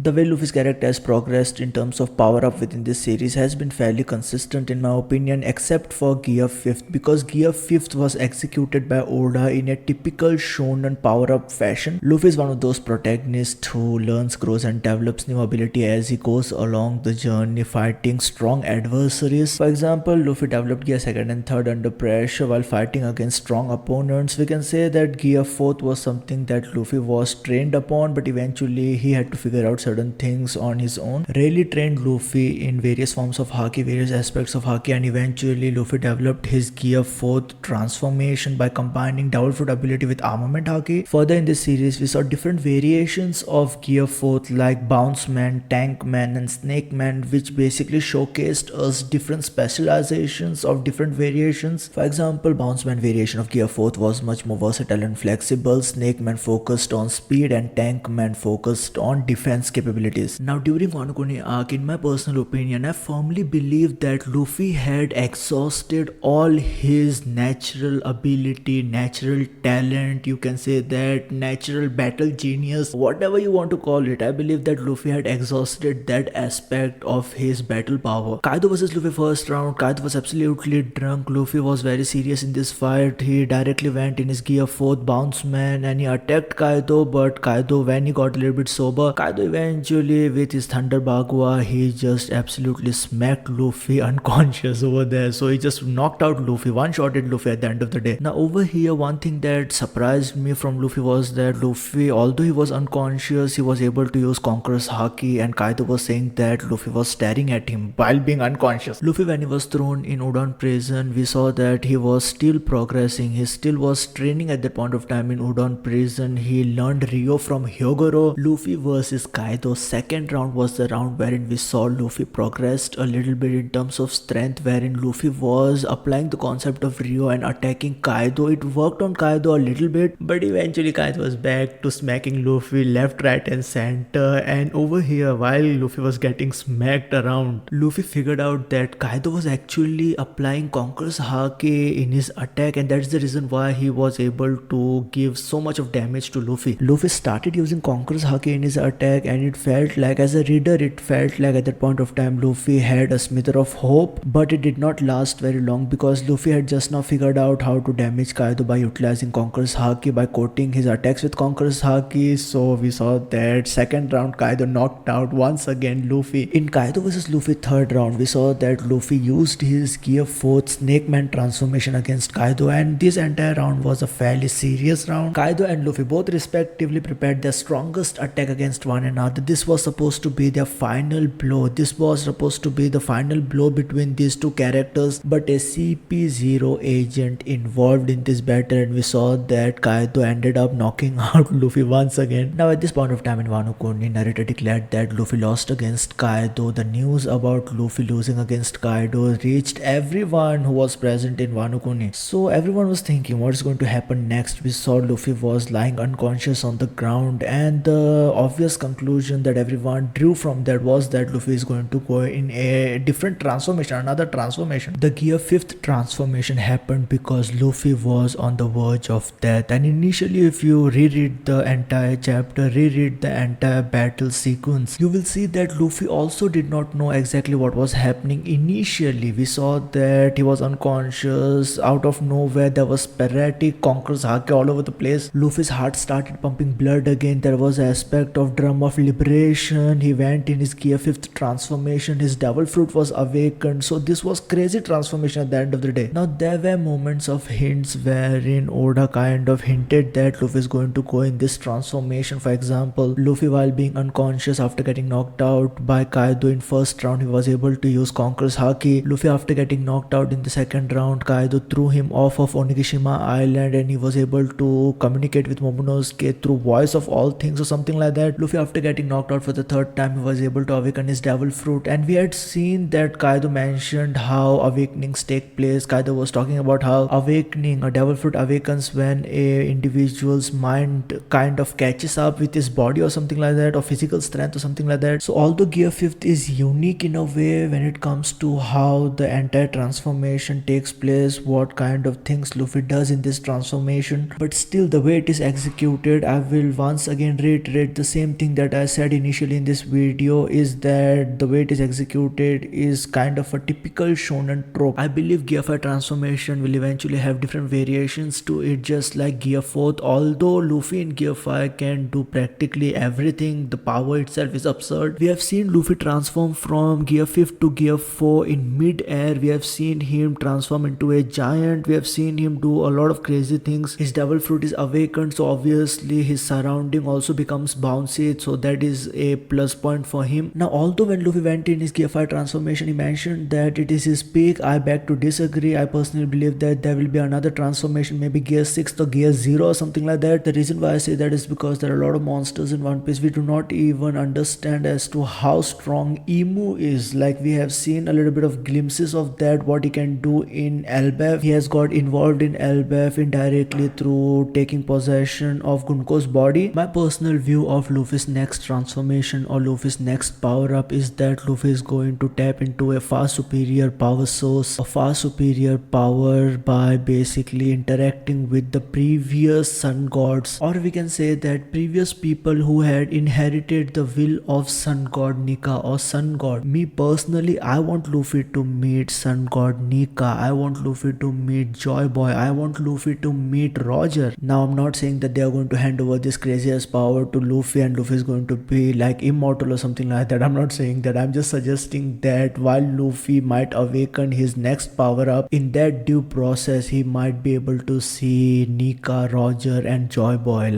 The way Luffy's character has progressed in terms of power up within this series has been fairly consistent in my opinion, except for Gear 5th, because Gear 5th was executed by Oda in a typical shonen power up fashion. Luffy is one of those protagonists who learns, grows and develops new ability as he goes along the journey fighting strong adversaries. For example, Luffy developed Gear 2nd and 3rd under pressure while fighting against strong opponents. We can say that Gear 4th was something that Luffy was trained upon, but eventually he had to figure out certain things on his own. Rayleigh trained Luffy in various forms of Haki, various aspects of Haki, and eventually Luffy developed his Gear 4th transformation by combining Devil Fruit ability with Armament Haki. Further in this series, we saw different variations of Gear 4th like Bounce Man, Tank Man and Snake Man, which basically showcased us different specializations of different variations. For example, Bounce Man variation of Gear 4th was much more versatile and flexible. Snake Man focused on speed and Tank Man focused on defense capabilities. Now during Wano Kuni arc, in my personal opinion, I firmly believe that Luffy had exhausted all his natural ability, natural talent, you can say that natural battle genius, whatever you want to call it. I believe that Luffy had exhausted that aspect of his battle power. Kaido versus Luffy first round, Kaido was absolutely drunk. Luffy was very serious in this fight. He directly went in his Gear 4th Bounce Man and he attacked Kaido, but Kaido, when he got a little bit sober, Kaido eventually with his Thunder Bagua, he just absolutely smacked Luffy unconscious over there. So he just knocked out Luffy, one-shotted Luffy at the end of the day. Now over here, one thing that surprised me from Luffy was that Luffy, although he was unconscious, he was able to use Conqueror's Haki, and Kaido was saying that Luffy was staring at him while being unconscious. Luffy, when he was thrown in Udon prison, we saw that he was still progressing. He still was training at that point of time in Udon prison. He learned Rio from Hyogoro. Luffy versus Kaido, second round was the round wherein we saw Luffy progressed a little bit in terms of strength, wherein Luffy was applying the concept of Rio and attacking Kaido. It worked on Kaido a little bit, but eventually Kaido was back to smacking Luffy left, right and center. And over here, while Luffy was getting smacked around, Luffy figured out that Kaido was actually applying Conqueror's Haki in his attack, and that's the reason why he was able to give so much of damage to Luffy. Luffy started using Conqueror's Haki in his attack, and it felt like, as a reader, it felt like at that point of time Luffy had a smither of hope, but it did not last very long because Luffy had just now figured out how to damage Kaido by utilizing Conqueror's Haki, by coating his attacks with Conqueror's Haki. So we saw that second round Kaido knocked out once again Luffy. In Kaido vs Luffy third round, we saw that Luffy used his Gear 4th Snake Man transformation against Kaido, and this entire round was a fairly serious round. Kaido and Luffy both respectively prepared their strongest attack against one another. This was supposed to be their final blow. This was supposed to be the final blow between these two characters, but a CP0 agent involved in this battle, and we saw that Kaido ended up knocking out Luffy once again. Now at this point of time in Wano Kuni, narrator declared that Luffy lost against Kaido. The news about Luffy losing against Kaido reached everyone who was present in Wano Kuni. So everyone was thinking what's going to happen next. We saw Luffy was lying unconscious on the ground, and the obvious conclusion that everyone drew from that was that Luffy is going to go in a different transformation, another transformation. The Gear 5th transformation happened because Luffy was on the verge of death, and initially if you reread the entire chapter, reread the entire battle sequence, you will see that Luffy also did not know exactly what was happening. Initially we saw that he was unconscious. Out of nowhere there was sporadic Conqueror's Haki all over the place. Luffy's heart started pumping blood again. There was an aspect of drum of liberation. He went in his Gear 5th transformation. His Devil Fruit was awakened. So this was crazy transformation at the end of the day. Now there were moments of hints wherein Oda kind of hinted that Luffy is going to go in this transformation. For example, Luffy, while being unconscious after getting knocked out by Kaido in first round, he was able to use Conqueror's Haki. Luffy, after getting knocked out in the second round, Kaido threw him off of Onigashima Island, and he was able to communicate with Momonosuke through voice of all things or something like that. Luffy, after getting knocked out for the third time, he was able to awaken his Devil Fruit, and we had seen that Kaido mentioned how awakenings take place. Kaido was talking about how awakening, a Devil Fruit awakens when a individual's mind kind of catches up with his body or something like that, or physical strength or something like that. So although Gear 5th is unique in a way when it comes to how the entire transformation takes place, what kind of things Luffy does in this transformation, but still the way it is executed, I will once again reiterate the same thing that I I said initially in this video is that the way it is executed is kind of a typical shonen trope. I believe Gear 5 transformation will eventually have different variations to it, just like Gear 4. Although Luffy in Gear 5 can do practically everything, the power itself is absurd. We have seen Luffy transform from Gear 5 to Gear 4 in mid-air. We have seen him transform into a giant. We have seen him do a lot of crazy things. His devil fruit is awakened, so obviously his surrounding also becomes bouncy, so that is a plus point for him. Now, although when Luffy went in his Gear 5 transformation, he mentioned that it is his peak, I beg to disagree. I personally believe that there will be another transformation, maybe Gear 6 or Gear 0 or something like that. The reason why I say that is because there are a lot of monsters in One Piece. We do not even understand as to how strong Emu is. Like, we have seen a little bit of glimpses of that, what he can do in Elbaf. He has got involved in Elbaf indirectly through taking possession of Gunko's body. My personal view of Luffy's next transformation or Luffy's next power up is that Luffy is going to tap into a far superior power source, a far superior power by basically interacting with the previous sun gods, or we can say that previous people who had inherited the will of Sun God Nika or Sun God. Me personally, I want Luffy to meet Sun God Nika. I want Luffy to meet Joyboy. I want Luffy to meet Roger. Now, I'm not saying that they are going to hand over this craziest power to Luffy and Luffy is going to be like immortal or something like that. I'm not saying that. I'm just suggesting that while Luffy might awaken his next power up, in that due process he might be able to see Nika, Roger and Joyboy,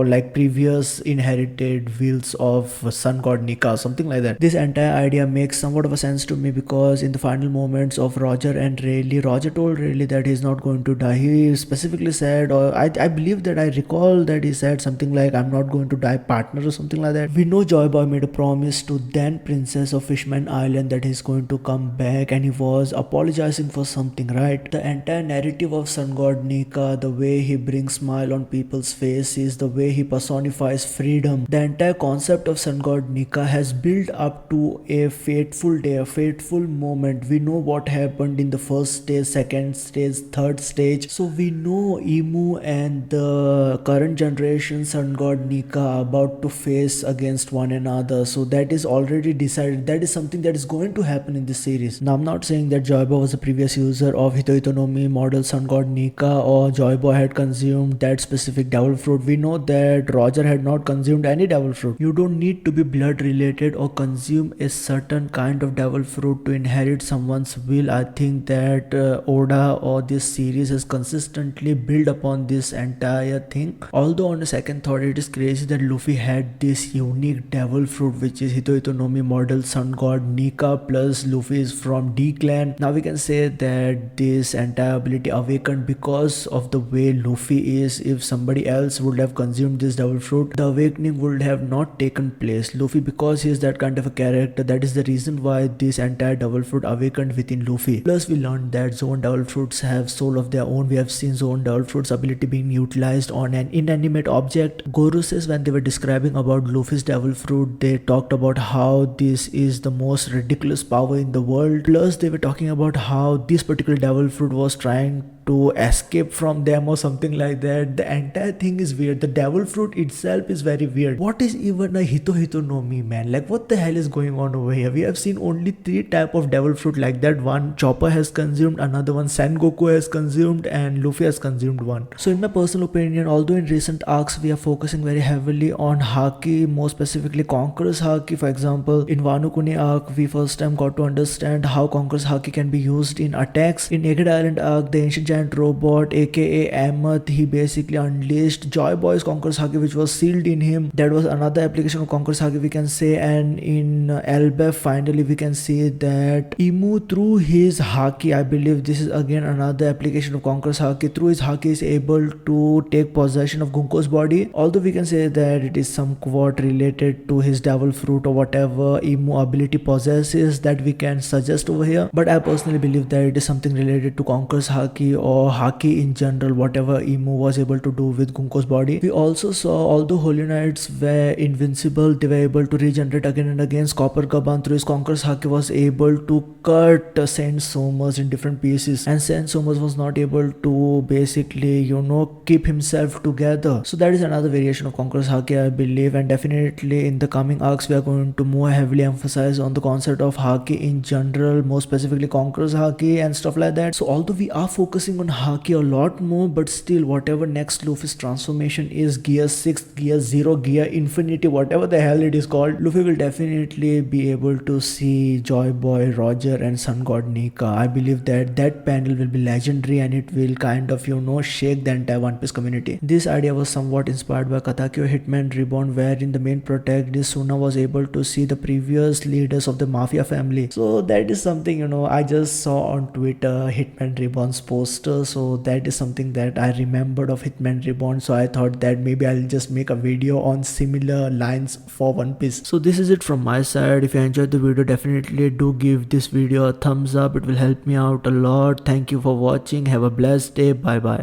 like previous inherited wills of Sun God Nika, something like that. This entire idea makes somewhat of a sense to me because in the final moments of Roger and Rayleigh, Roger told Rayleigh that he's not going to die. He specifically said, or I believe that I recall that he said something like, I'm not going to die partner or something like that. We know Joyboy made a promise to then Princess of Fishman Island that he's going to come back and he was apologizing for something, right? The entire narrative of Sun God Nika, the way he brings smile on people's faces, the way he personifies freedom, the entire concept of Sun God Nika has built up to a fateful day, a fateful moment. We know what happened in the first stage, second stage, third stage. So we know Emu and the current generation Sun God Nika are about to face against one another. So that is already decided. That is something that is going to happen in this series. Now, I'm not saying that Joyboy was a previous user of Hitoitonomi model Sun God Nika or Joyboy had consumed that specific devil fruit. We know that Roger had not consumed any devil fruit. You don't need to be blood related or consume a certain kind of devil fruit to inherit someone's will. I think that Oda or this series has consistently built upon this entire thing. Although on a second thought, it is crazy that Luffy had this unique devil fruit, which is Hitoitonomi model Sun God Nika, plus Luffy is from D clan. Now we can say that this entire ability awakened because of the way Luffy is. If somebody else would have consumed this devil fruit, the awakening would have not taken place. Luffy, because he is that kind of a character, that is the reason why this entire devil fruit awakened within Luffy. Plus we learned that Zone devil fruits have soul of their own. We have seen Zone devil fruits ability being utilized on an inanimate object. Goro says when they were describing about Luffy's devil fruit, they talked about how this is the most ridiculous power in the world. Plus they were talking about how this particular devil fruit was trying to escape from them or something like that. The entire thing is weird. The devil fruit itself is very weird. What is even a Hitohitonomi, man? Like, what the hell is going on over here? We have seen only 3 type of devil fruit like that. One Chopper has consumed, another one Sengoku has consumed, and Luffy has consumed one. So in my personal opinion, although in recent arcs we are focusing very heavily on Haki, more specifically Conqueror's Haki. For example, in Wano Kuni arc, we first time got to understand how Conqueror's Haki can be used in attacks. In Naked Island arc, the ancient giant robot aka Amoth, he basically unleashed Joyboy's Conqueror's Haki, which was sealed in him. That was another application of Conqueror's Haki, we can say. And in Elbaf, finally we can see that Emu through his Haki, I believe this is again another application of Conqueror's Haki, through his Haki is able to take possession of Gunko's body. Although we can say that it is somewhat related to his devil fruit or whatever Emu ability possesses that we can suggest over here, but I personally believe that it is something related to Conqueror's Haki or Haki in general, whatever Emu was able to do with Gunko's body. We also saw although Holy Knights were invincible, they were able to regenerate again and again. Copper Gaban through his Conqueror's Haki was able to cut Saint Somas in different pieces, and Saint Somas was not able to basically keep himself together. So that is another variation of Conqueror's Haki, I believe, and definitely in the coming arcs we are going to more heavily emphasize on the concept of Haki in general, more specifically Conqueror's Haki and stuff like that. So although we are focusing on Haki a lot more, but still whatever next Luffy's transformation is, Gear 6, Gear 0, Gear Infinity, whatever the hell it is called, Luffy will definitely be able to see Joyboy, Roger and Sun God Nika. I believe that that panel will be legendary and it will kind of shake the entire One Piece community. This idea was somewhat inspired by Katakyo Hitman Reborn, wherein the main protagonist Suna was able to see the previous leaders of the Mafia family. So that is something I just saw on Twitter, Hitman Reborn's poster. So that is something that I remembered of Hitman Reborn. So I thought that maybe I'll just make a video on similar lines for One Piece. So this is it from my side. If you enjoyed the video, definitely do give this video a thumbs up. It will help me out a lot. Thank you for watching. Have a blessed day. Bye bye.